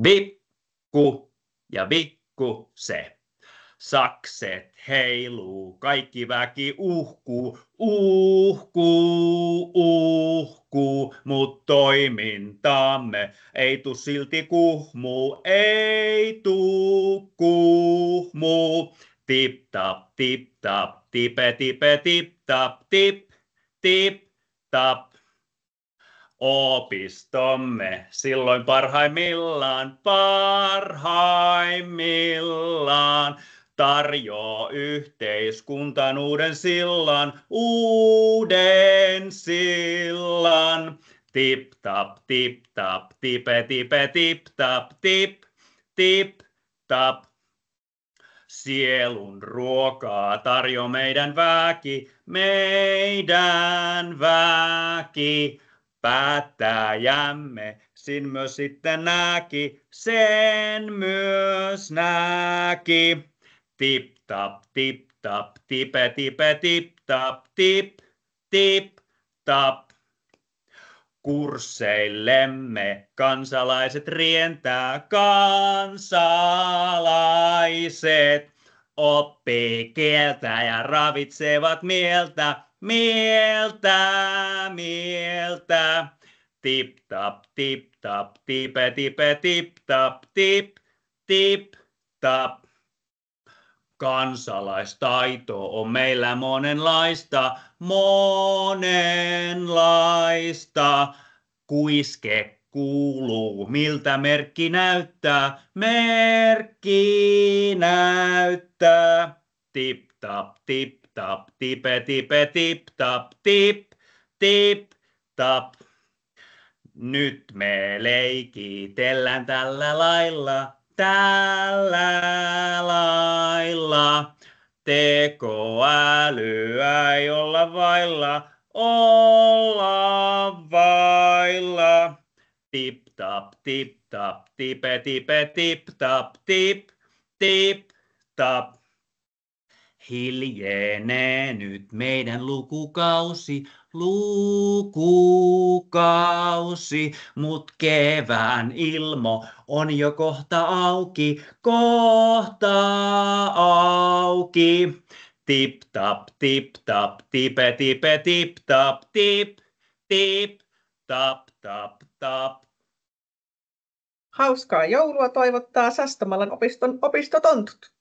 Vikku ja vikku se. Sakset heiluu, kaikki väki uhkuu, mut toimintamme ei tuu silti kuhmuu, ei tuu kuhmuu. Tip tap, tipe tipe, tip tap, tip tap. Opistomme silloin parhaimmillaan tarjoaa yhteiskuntaan uuden sillan. Tip tap, tipe tipe, tip tap, tip tap. Sielun ruokaa tarjo meidän väki. Päättäjämme sin myös sitten näki, sen myös näki. Tip tap, tipe tipe, tip tap, tip tap. Kursseillemme kansalaiset rientää, kansalaiset oppii kieltä ja ravitsevat mieltä. Tip tap, tipe tipe, tip tap, tip tap. Kansalaistaito on meillä monenlaista. Kuiske kuuluu, miltä merkki näyttää. Tip tap, tipe tipe, tip tap, tip tap. Nyt me leikitellään tällä lailla. Tekoälyä ei olla vailla. Tip tap, tipe tipe, tip tap, tip tap. Hiljenee nyt meidän lukukausi, mut kevään ilmo on jo kohta auki. Tip tap, tipe tipe, tip tap, tip tap. Hauskaa joulua toivottaa Sastamalan opiston opistotontut.